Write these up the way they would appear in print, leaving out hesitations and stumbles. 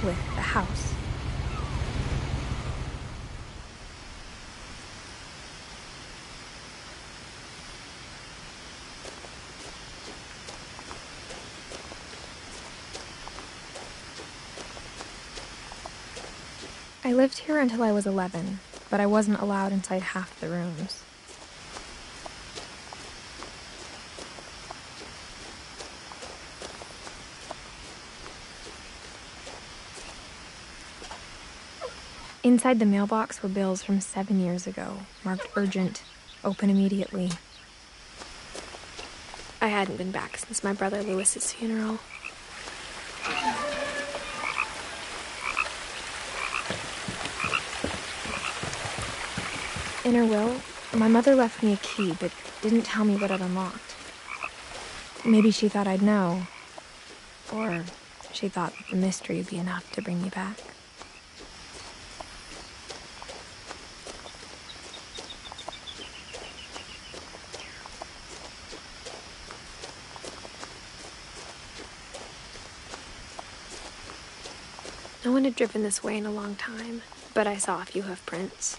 with the house. I lived here until I was 11, but I wasn't allowed inside half the rooms. Inside the mailbox were bills from 7 years ago, marked urgent, open immediately. I hadn't been back since my brother Lewis's funeral. In her will, my mother left me a key, but didn't tell me what it unlocked. Maybe she thought I'd know, or she thought that the mystery would be enough to bring me back. No one had driven this way in a long time, but I saw a few hoof prints.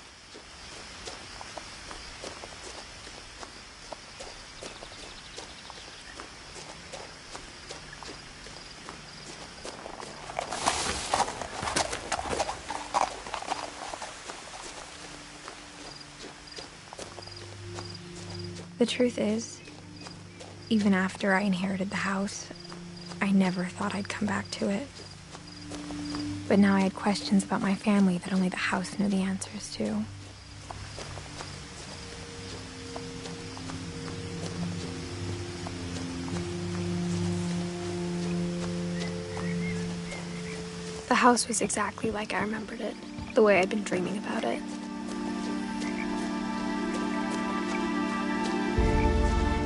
The truth is, even after I inherited the house, I never thought I'd come back to it. But now I had questions about my family that only the house knew the answers to. The house was exactly like I remembered it, the way I'd been dreaming about it.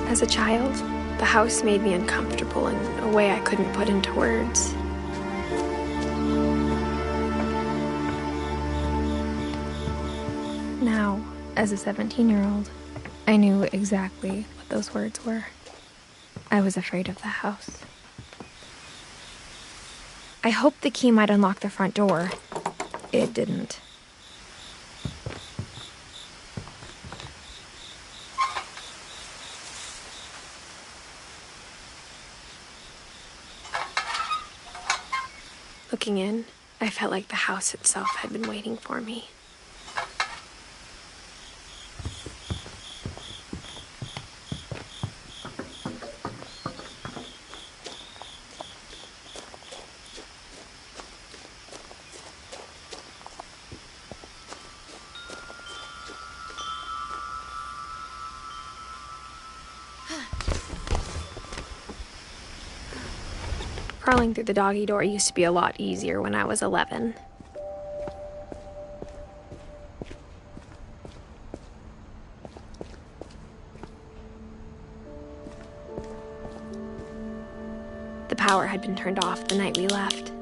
As a child, the house made me uncomfortable in a way I couldn't put into words. Now, as a 17-year-old, I knew exactly what those words were. I was afraid of the house. I hoped the key might unlock the front door. It didn't. Looking in, I felt like the house itself had been waiting for me. Crawling through the doggy door used to be a lot easier when I was 11. The power had been turned off the night we left.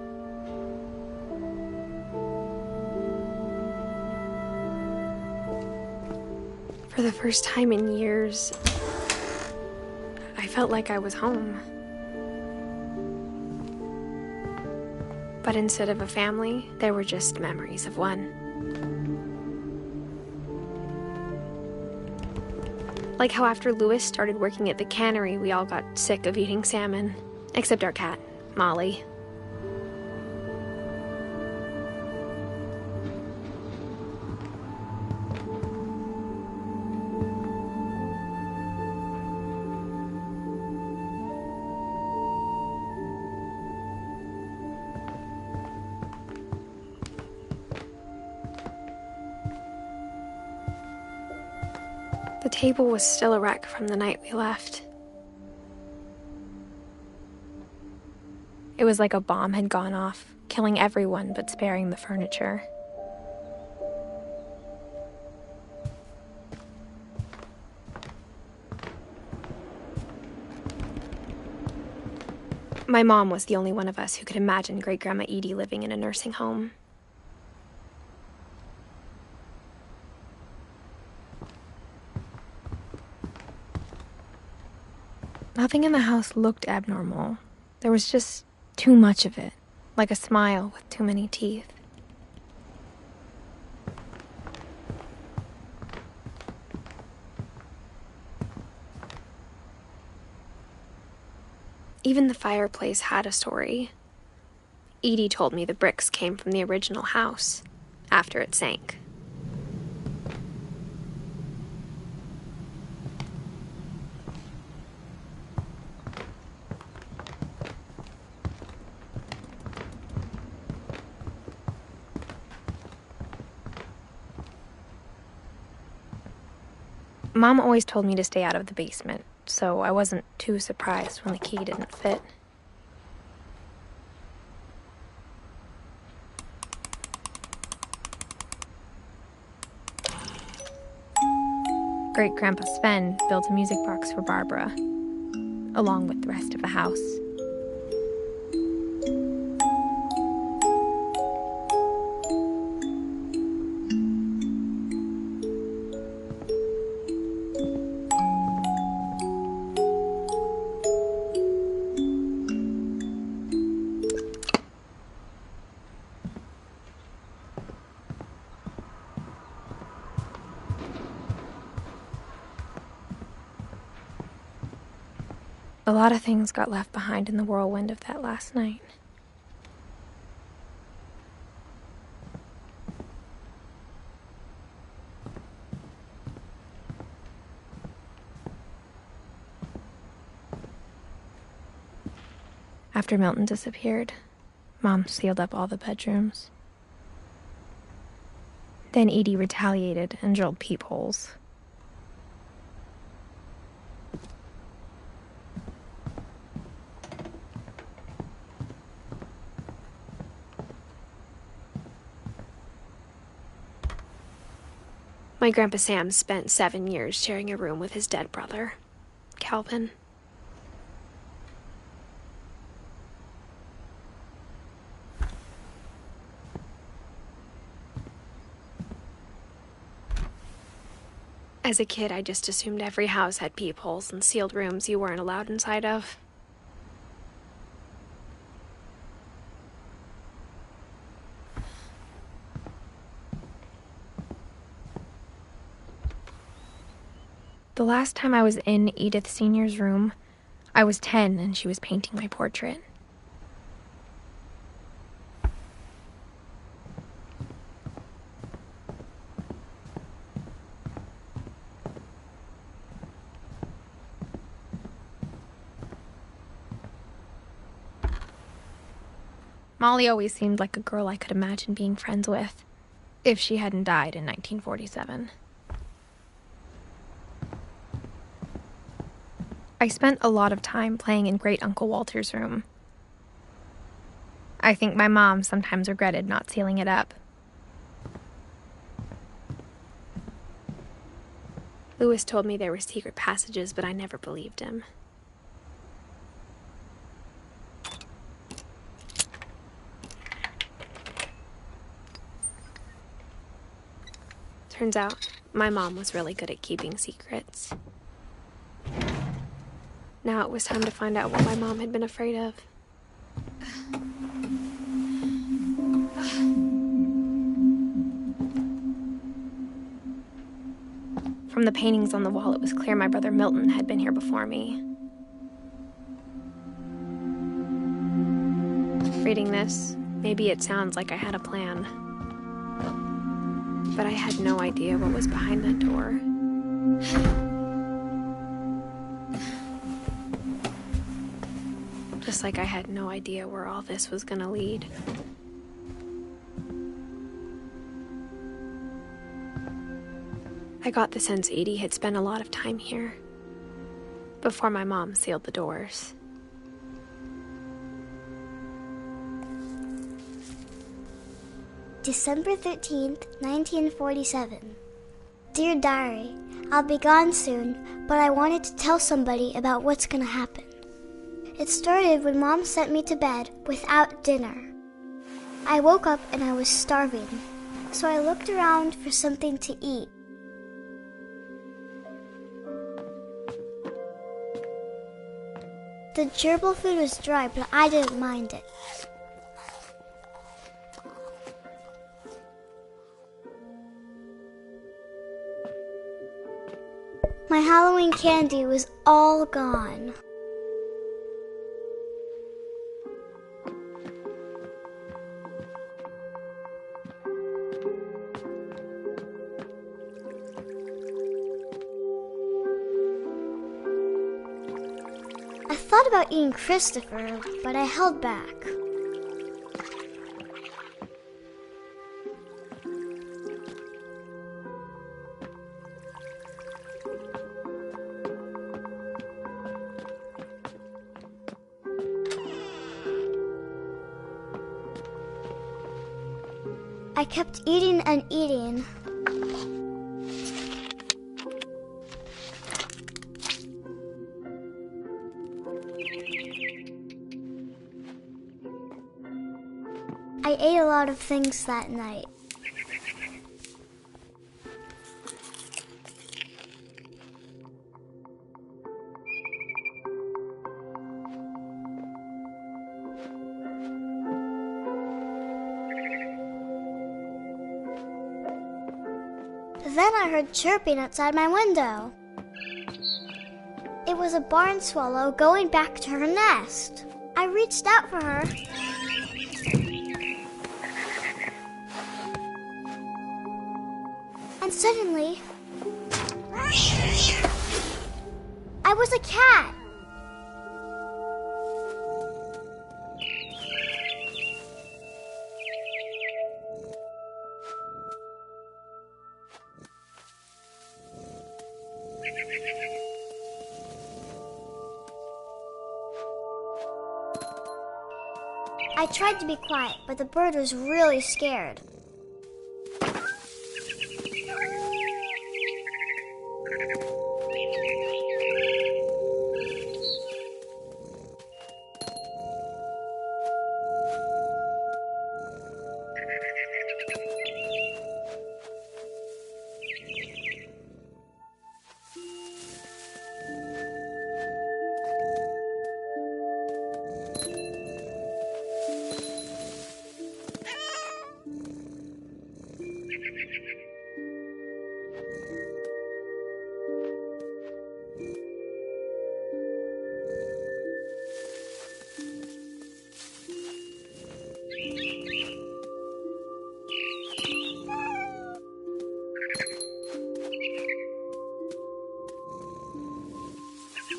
For the first time in years, I felt like I was home. But instead of a family, there were just memories of one. Like how after Lewis started working at the cannery, we all got sick of eating salmon. Except our cat, Molly. The table was still a wreck from the night we left. It was like a bomb had gone off, killing everyone but sparing the furniture. My mom was the only one of us who could imagine Great-Grandma Edie living in a nursing home. Nothing in the house looked abnormal. There was just too much of it. like a smile with too many teeth. Even the fireplace had a story. Edie told me the bricks came from the original house, after it sank. Mom always told me to stay out of the basement, so I wasn't too surprised when the key didn't fit. Great-Grandpa Sven built a music box for Barbara, along with the rest of the house. A lot of things got left behind in the whirlwind of that last night. After Milton disappeared, Mom sealed up all the bedrooms. Then Edie retaliated and drilled peepholes. My Grandpa Sam spent 7 years sharing a room with his dead brother, Calvin. As a kid, I just assumed every house had peepholes and sealed rooms you weren't allowed inside of. The last time I was in Edith Sr.'s room, I was 10 and she was painting my portrait. Molly always seemed like a girl I could imagine being friends with, if she hadn't died in 1947. I spent a lot of time playing in Great Uncle Walter's room. I think my mom sometimes regretted not sealing it up. Louis told me there were secret passages, but I never believed him. Turns out, my mom was really good at keeping secrets. Now it was time to find out what my mom had been afraid of. From the paintings on the wall, it was clear my brother Milton had been here before me. Reading this, maybe it sounds like I had a plan. But I had no idea what was behind that door. Just like I had no idea where all this was gonna lead. I got the sense Edie had spent a lot of time here, before my mom sealed the doors. December 13th, 1947. Dear Diary, I'll be gone soon, but I wanted to tell somebody about what's gonna happen. It started when Mom sent me to bed without dinner. I woke up and I was starving, so I looked around for something to eat. The gerbil food was dry, but I didn't mind it. My Halloween candy was all gone. I thought about eating Christopher, but I held back. I kept eating and eating. I ate a lot of things that night. Then I heard chirping outside my window. It was a barn swallow going back to her nest. I reached out for her. And suddenly, I was a cat. I tried to be quiet, but the bird was really scared.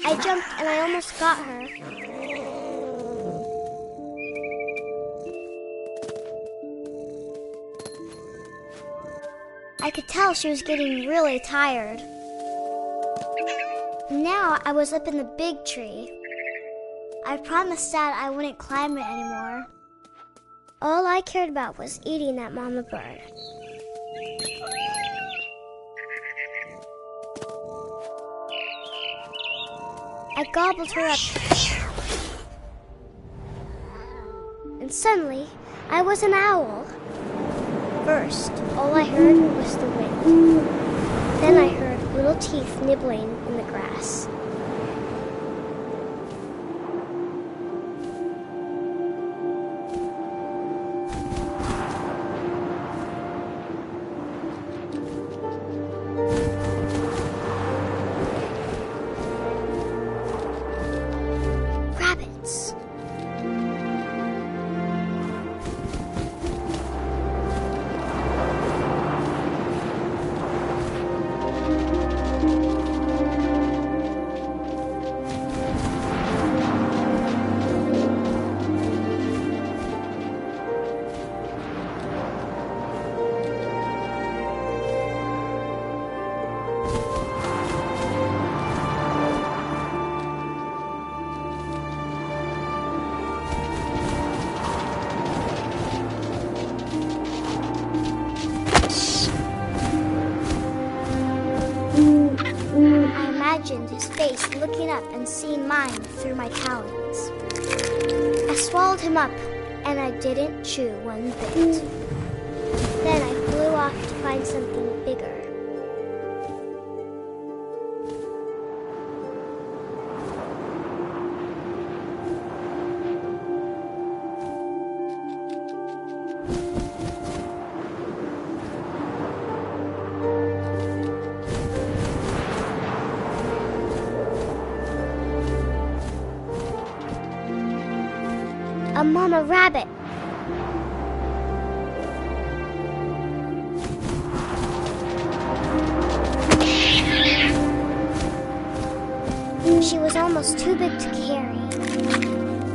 I jumped and I almost got her. I could tell she was getting really tired. Now I was up in the big tree. I promised Dad I wouldn't climb it anymore. All I cared about was eating that mama bird. I gobbled her up. And suddenly, I was an owl. First, all I heard was the wind. Then I heard little teeth nibbling in the grass. Rabbits. His face looking up and seeing mine through my talons. I swallowed him up, and I didn't chew one bit. Then I flew off to find something bigger. a mama rabbit. She was almost too big to carry.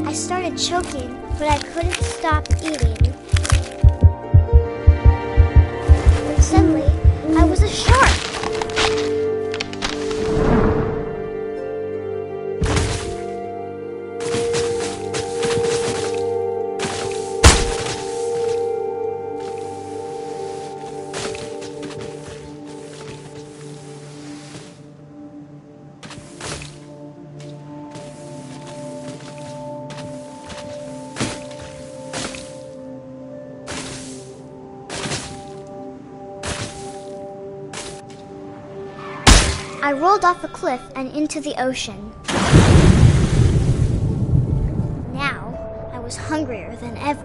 I started choking, but I couldn't stop eating. And suddenly, I was a shark. I rolled off a cliff and into the ocean. Now, I was hungrier than ever.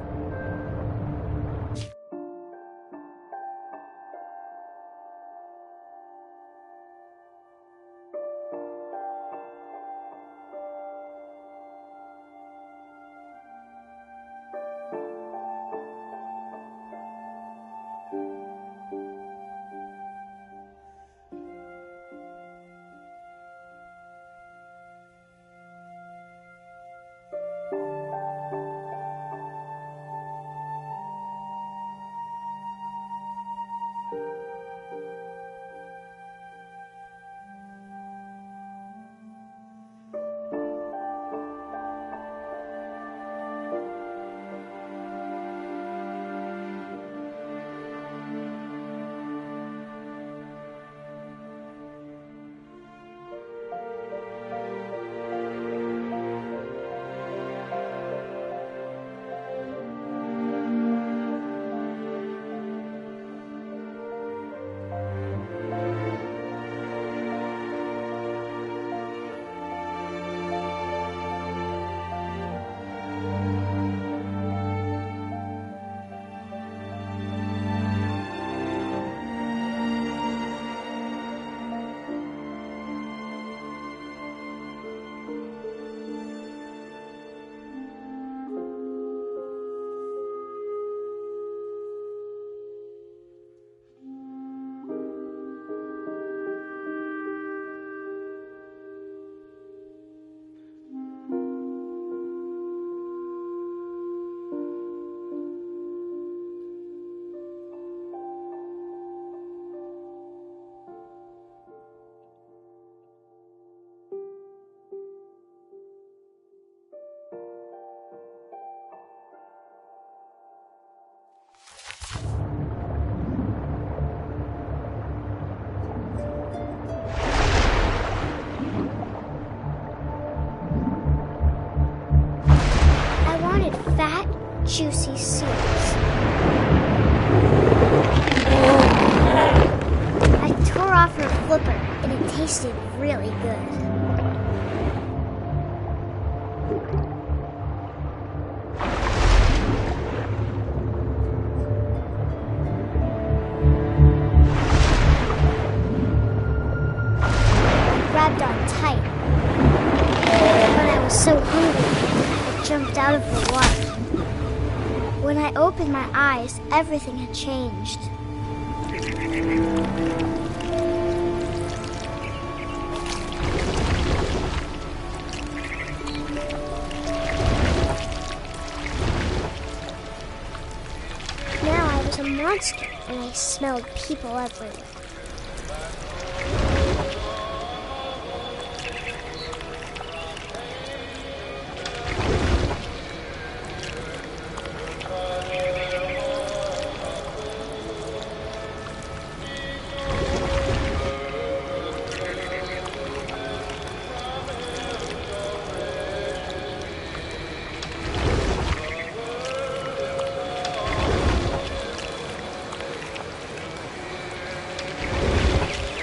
Fat, juicy seeds. I tore off her flipper, and it tasted really good. I grabbed on tight, but I was so hungry, I jumped out of the water. When I opened my eyes, everything had changed. Now I was a monster, and I smelled people everywhere.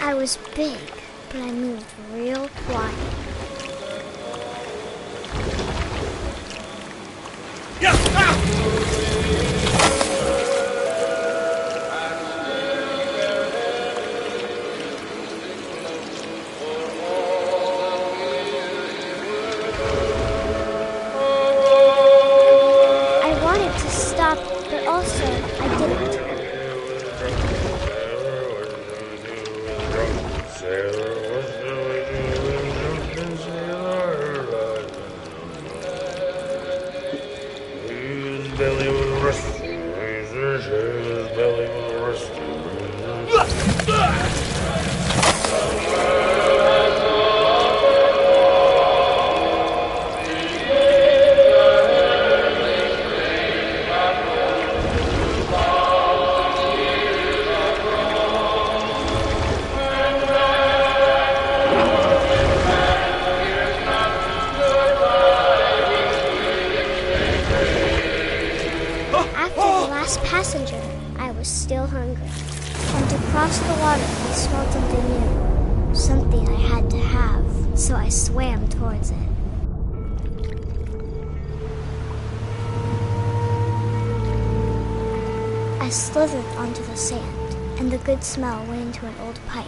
I was big, but I moved real quiet. stop, but also I didn't. Passenger, I was still hungry. And to cross the water, I smelled something new. Something I had to have, so I swam towards it. I slithered onto the sand, and the good smell went into an old pipe.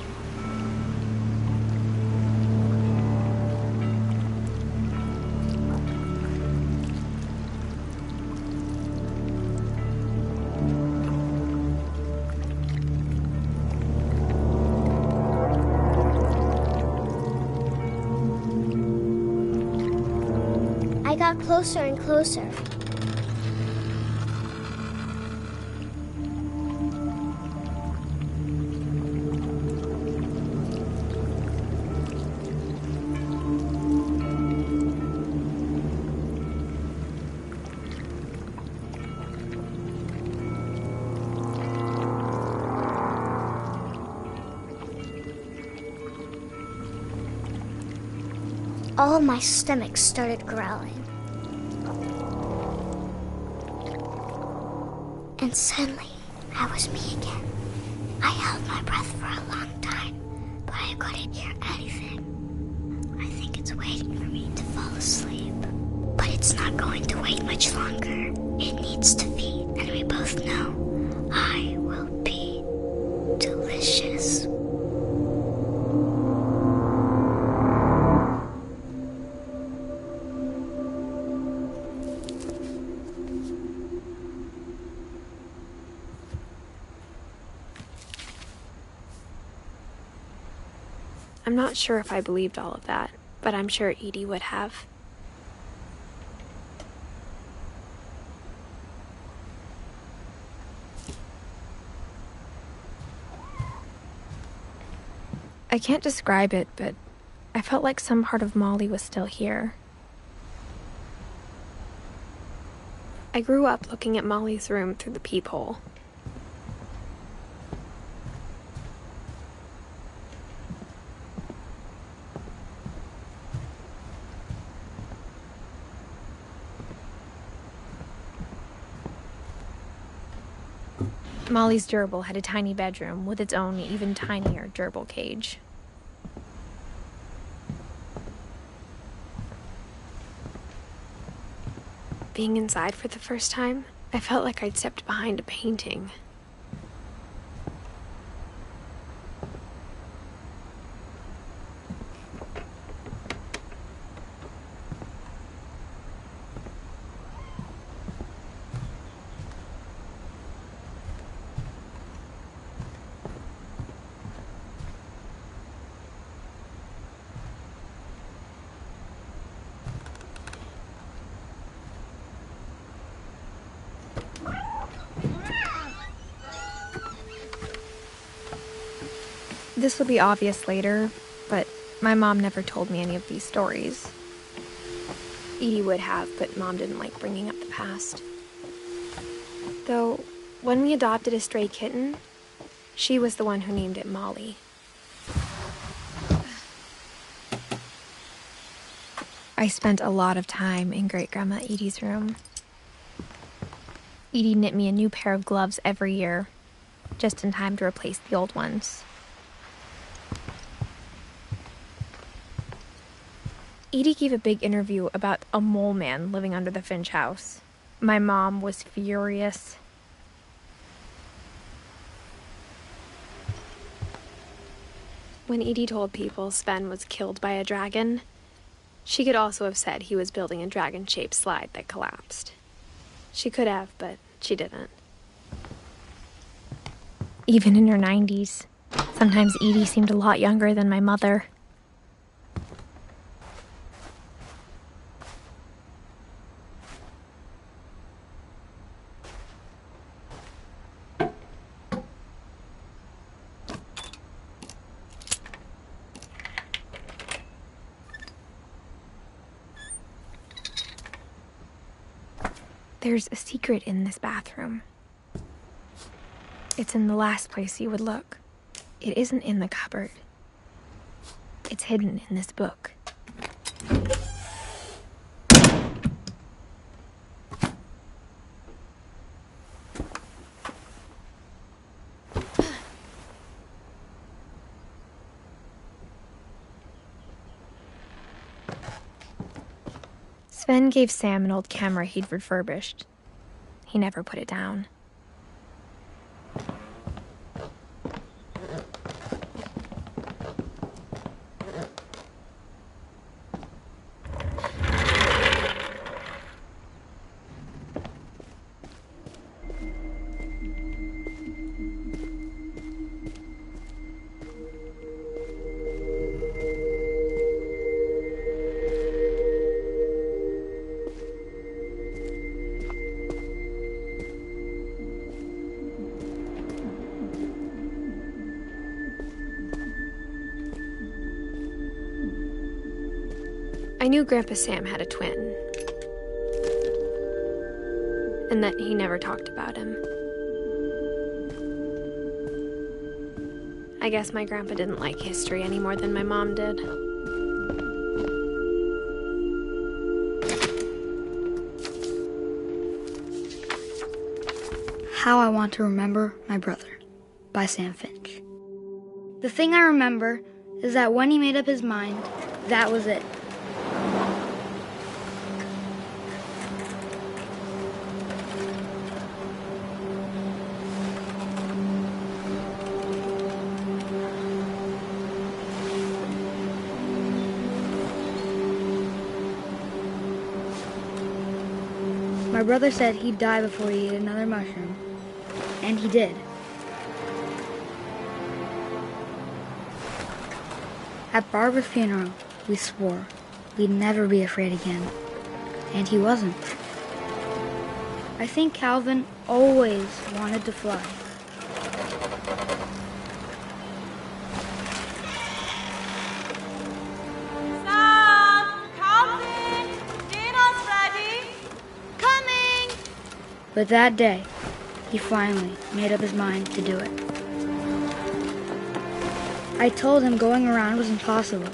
I got closer and closer. All of my stomach started growling. And suddenly, I was me again. I held my breath for a long time, but I couldn't hear anything. I think it's waiting for me to fall asleep. But it's not going to wait much longer. It needs to feed, and we both know I will be delicious. I'm not sure if I believed all of that, but I'm sure Edie would have. I can't describe it, but I felt like some part of Molly was still here. I grew up looking at Molly's room through the peephole. Molly's gerbil had a tiny bedroom with its own even tinier gerbil cage. Being inside for the first time, I felt like I'd stepped behind a painting. This will be obvious later, but my mom never told me any of these stories. Edie would have, but Mom didn't like bringing up the past. Though, when we adopted a stray kitten, she was the one who named it Molly. I spent a lot of time in Great-Grandma Edie's room. Edie knit me a new pair of gloves every year, just in time to replace the old ones. Edie gave a big interview about a mole man living under the Finch house. My mom was furious. When Edie told people Sven was killed by a dragon, she could also have said he was building a dragon-shaped slide that collapsed. She could have, but she didn't. Even in her 90s, sometimes Edie seemed a lot younger than my mother. There's a secret in this bathroom. It's in the last place you would look. It isn't in the cupboard. It's hidden in this book. Sven gave Sam an old camera he'd refurbished. He never put it down. I knew Grandpa Sam had a twin, and that he never talked about him. I guess my grandpa didn't like history any more than my mom did. How I Want to Remember My Brother by Sam Finch. The thing I remember is that when he made up his mind, that was it. My brother said he'd die before he ate another mushroom, and he did. At Barbara's funeral, we swore we'd never be afraid again, and he wasn't. I think Calvin always wanted to fly. But that day, he finally made up his mind to do it. I told him going around was impossible.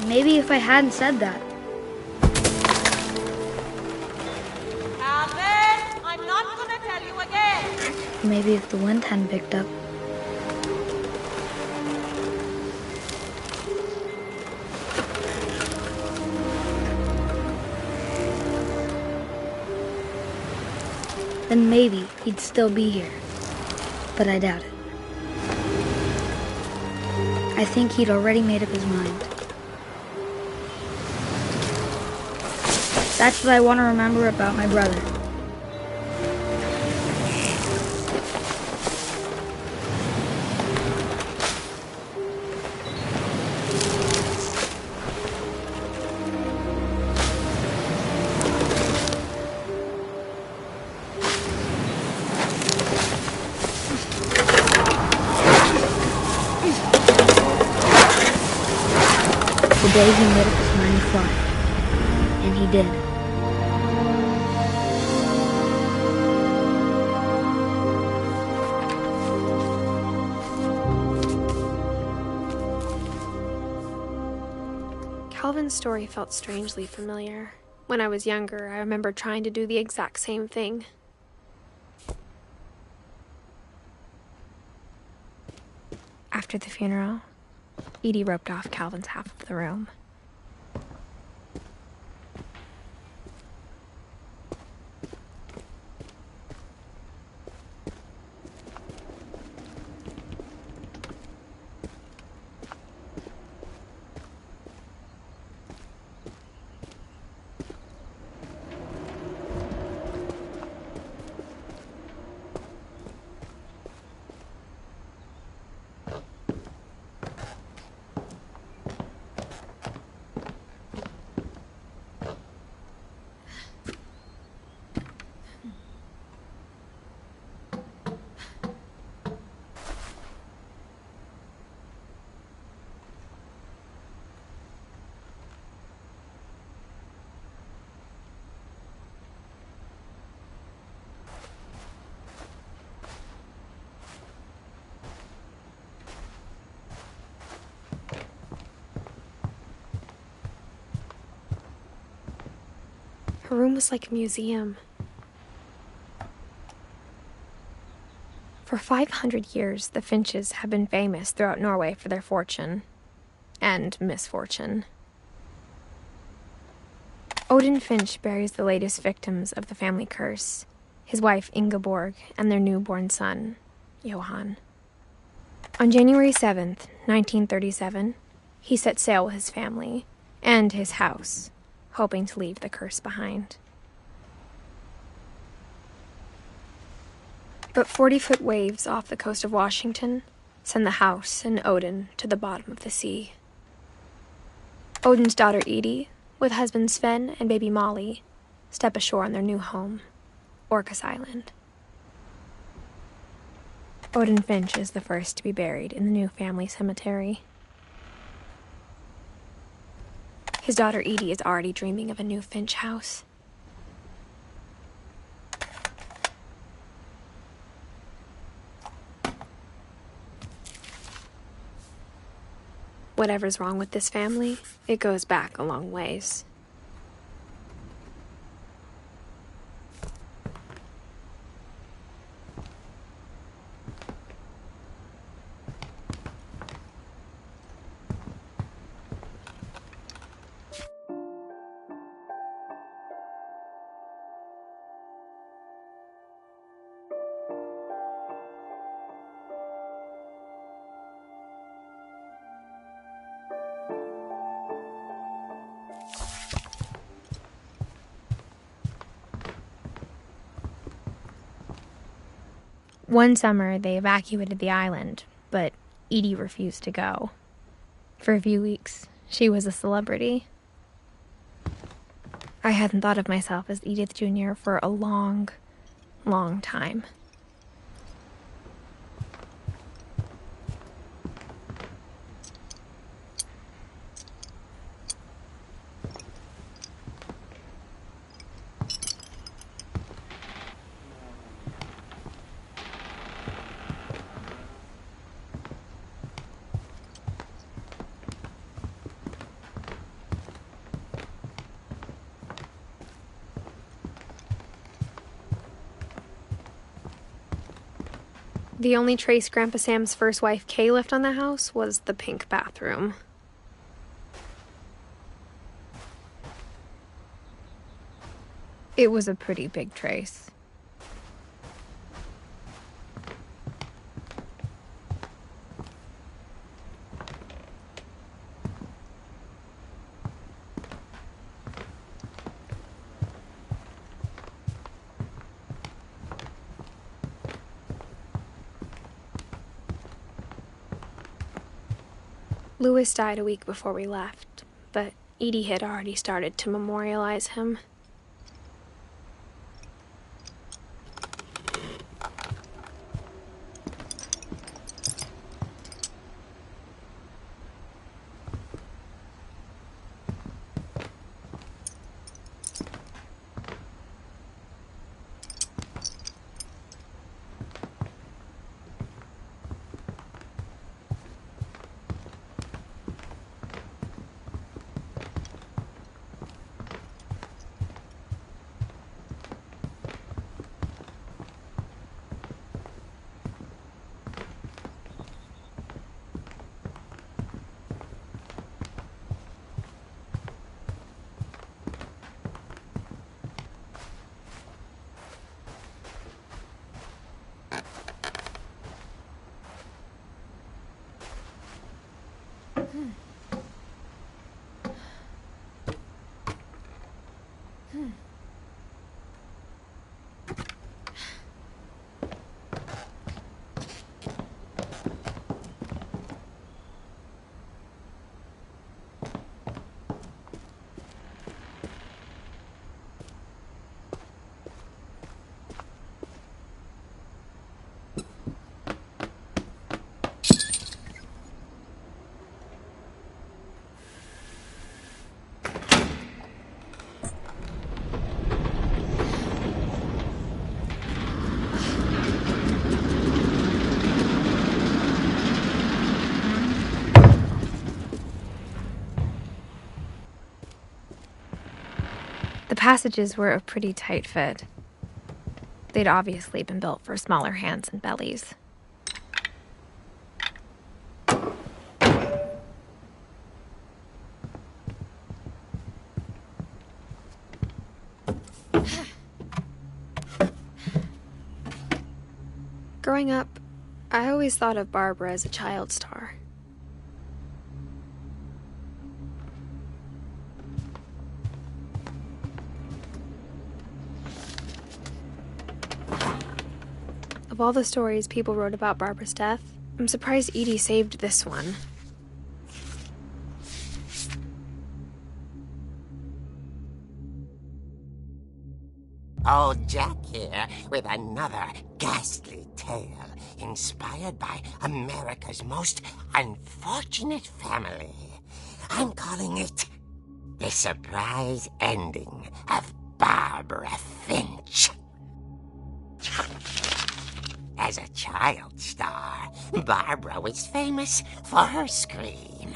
Maybe if I hadn't said that. Calvin, I'm not going to tell you again. Maybe if the wind hadn't picked up. Then maybe he'd still be here. But I doubt it. I think he'd already made up his mind. That's what I want to remember about my brother. The day he made up his mind to fly. And he did. Calvin's story felt strangely familiar. When I was younger, I remember trying to do the exact same thing. After the funeral, Edie roped off Calvin's half of the room. Her room was like a museum. For 500 years, the Finches have been famous throughout Norway for their fortune and misfortune. Odin Finch buries the latest victims of the family curse, his wife Ingeborg and their newborn son, Johan. On January 7th, 1937, he set sail with his family and his house, hoping to leave the curse behind. But 40-foot waves off the coast of Washington send the house and Odin to the bottom of the sea. Odin's daughter Edith, with husband Sven and baby Molly, step ashore on their new home, Orcas Island. Odin Finch is the first to be buried in the new family cemetery. His daughter Edith is already dreaming of a new Finch house. Whatever's wrong with this family, it goes back a long ways. One summer, they evacuated the island, but Edie refused to go. For a few weeks, she was a celebrity. I hadn't thought of myself as Edith Jr. for a long, long time. The only trace Grandpa Sam's first wife, Kay, left on the house was the pink bathroom. It was a pretty big trace. Louis died a week before we left, but Edie had already started to memorialize him. passages were a pretty tight fit. They'd obviously been built for smaller hands and bellies. Growing up, I always thought of Barbara as a child star. Of all the stories people wrote about Barbara's death, I'm surprised Edie saved this one. Old Jack here with another ghastly tale inspired by America's most unfortunate family. I'm calling it The Surprise Ending of Barbara Finch. As a child star, Barbara was famous for her scream.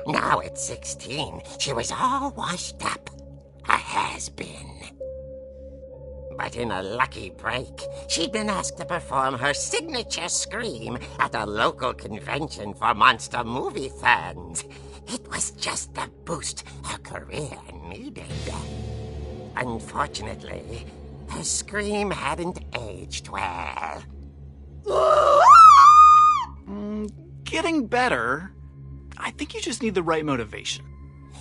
Now at 16, she was all washed up. A has-been. But in a lucky break, she'd been asked to perform her signature scream at a local convention for monster movie fans. It was just the boost her career needed. Unfortunately, her scream hadn't aged well. Getting better. I think you just need the right motivation.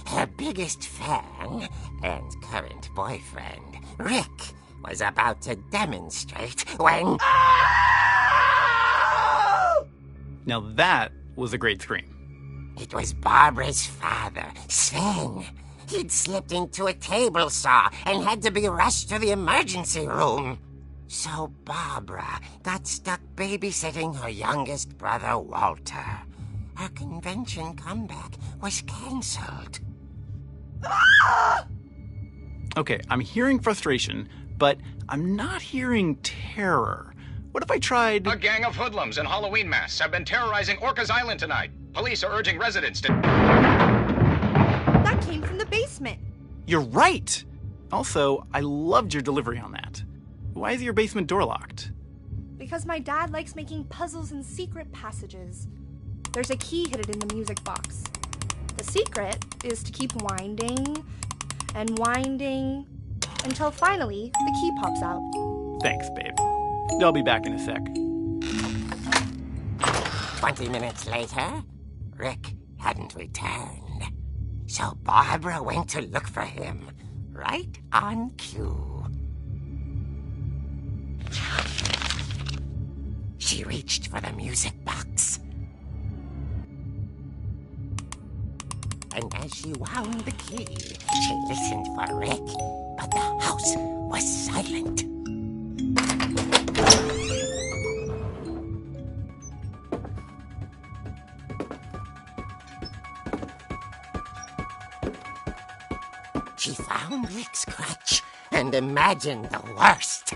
Her biggest fan and current boyfriend, Rick, was about to demonstrate when... Now that was a great scream. It was Barbara's father, Sven. He'd slipped into a table saw and had to be rushed to the emergency room. So Barbara got stuck babysitting her youngest brother, Walter. Her convention comeback was cancelled. Okay, I'm hearing frustration, but I'm not hearing terror. What if I tried... A gang of hoodlums in Halloween masks have been terrorizing Orcas Island tonight. Police are urging residents to... That came from the basement. You're right! Also, I loved your delivery on that. Why is your basement door locked? Because my dad likes making puzzles and secret passages. There's a key hidden in the music box. The secret is to keep winding and winding until finally the key pops out. Thanks, babe. I'll be back in a sec. 20 minutes later, Rick hadn't returned. So Barbara went to look for him, right on cue. She reached for the music box. And as she wound the key, she listened for Rick, but the house was silent. She found Rick's crutch and imagined the worst.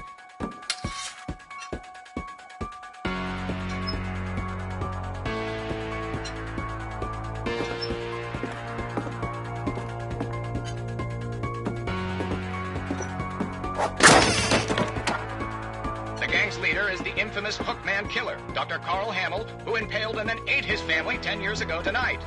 The gang's leader is the infamous Hookman killer, Dr. Carl Hamill, who impaled and then ate his family 10 years ago tonight.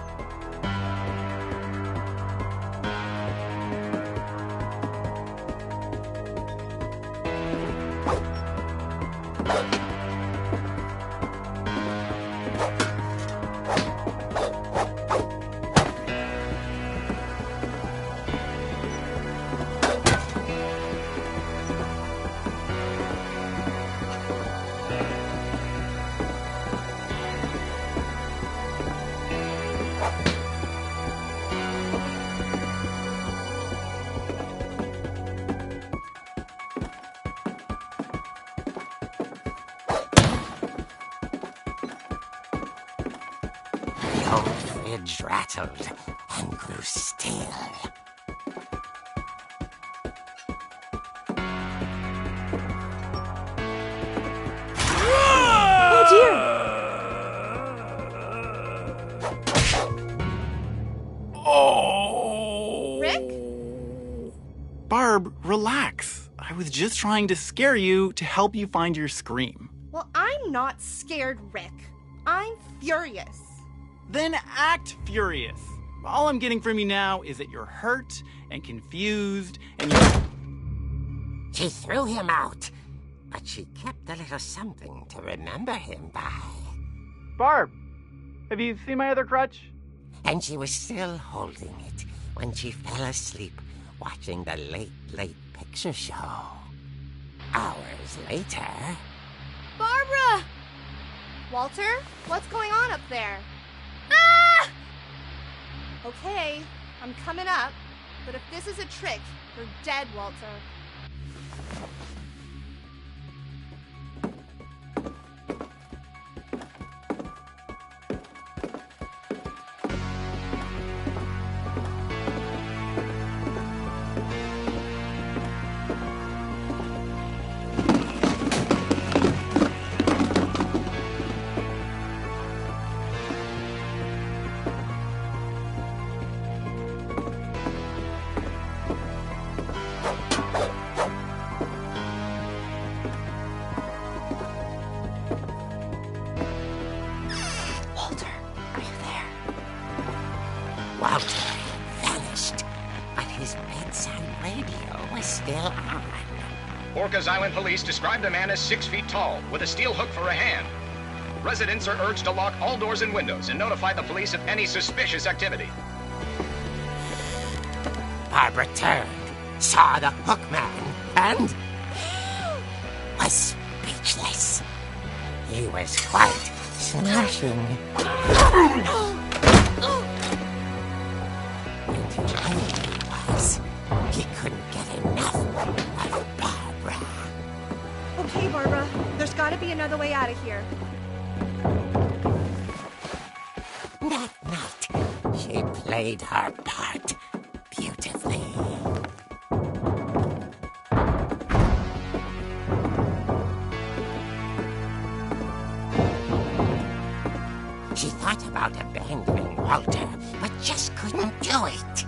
The old fridge rattled and grew still. Oh dear! Oh! Rick? Relax. I was just trying to scare you to help you find your scream. Well, I'm not scared, Rick. I'm furious. Then act furious. All I'm getting from you now is that you're hurt and confused and you... She threw him out, but she kept a little something to remember him by. Barb, have you seen my other crutch? And she was still holding it when she fell asleep watching the late picture show. Hours later... Barbara! Walter, what's going on up there? Ah! Okay, I'm coming up, but if this is a trick, you're dead, Walter. Walter vanished, but his bedside radio was still on. Orcas Island police described the man as 6 feet tall, with a steel hook for a hand. Residents are urged to lock all doors and windows and notify the police of any suspicious activity. Barbara turned, saw the hook man, and was speechless. He was quite smashing. He couldn't get enough of Barbara. Okay, Barbara, there's gotta be another way out of here. That night, she played her part beautifully. She thought about abandoning Walter, but just couldn't do it.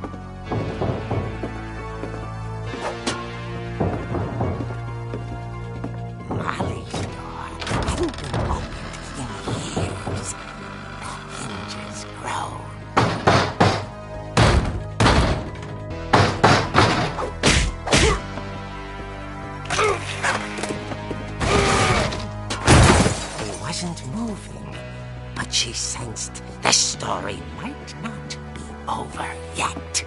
Molly's door hadn't been opened in years. The hinges groaned. He wasn't moving, but she sensed the story might not be over yet.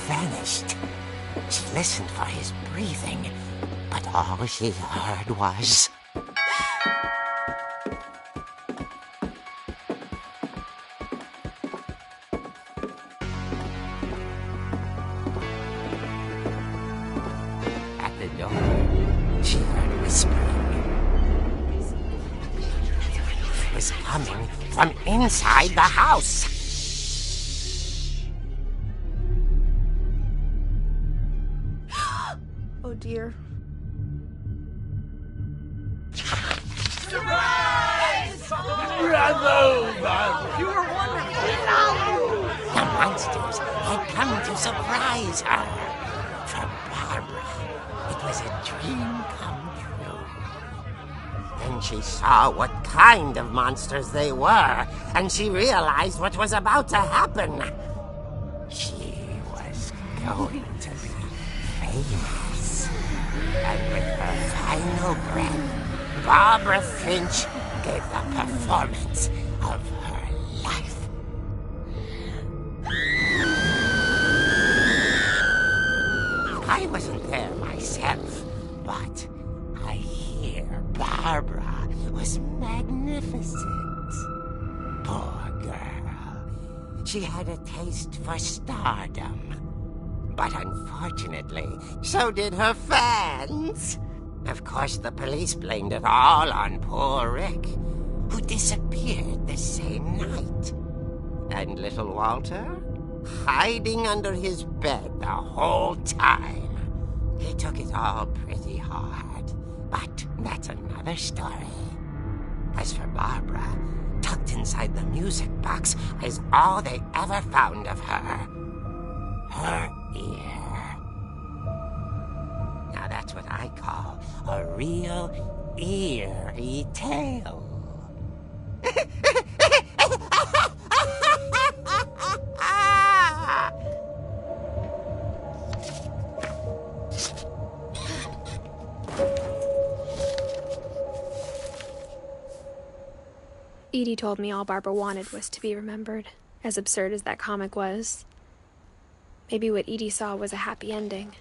Vanished. She listened for his breathing, but all she heard was... At the door, she heard whispering. It was coming from inside the house. Oh dear. Surprise! Bravo, Barbara! You were wonderful! The monsters had come to surprise her. For Barbara, it was a dream come true. Then she saw what kind of monsters they were, and she realized what was about to happen. She was going to be famous. And with her final breath, Barbara Finch gave the performance of her life. I wasn't there myself, but I hear Barbara was magnificent. Poor girl. She had a taste for stardom. But unfortunately, so did her fans. Of course, the police blamed it all on poor Rick, who disappeared the same night. And little Walter, hiding under his bed the whole time. He took it all pretty hard, but that's another story. As for Barbara, tucked inside the music box is all they ever found of her. Her ear. Now that's what I call a real eerie tale. Edie told me all Barbara wanted was to be remembered, as absurd as that comic was. Maybe what Edie saw was a happy ending.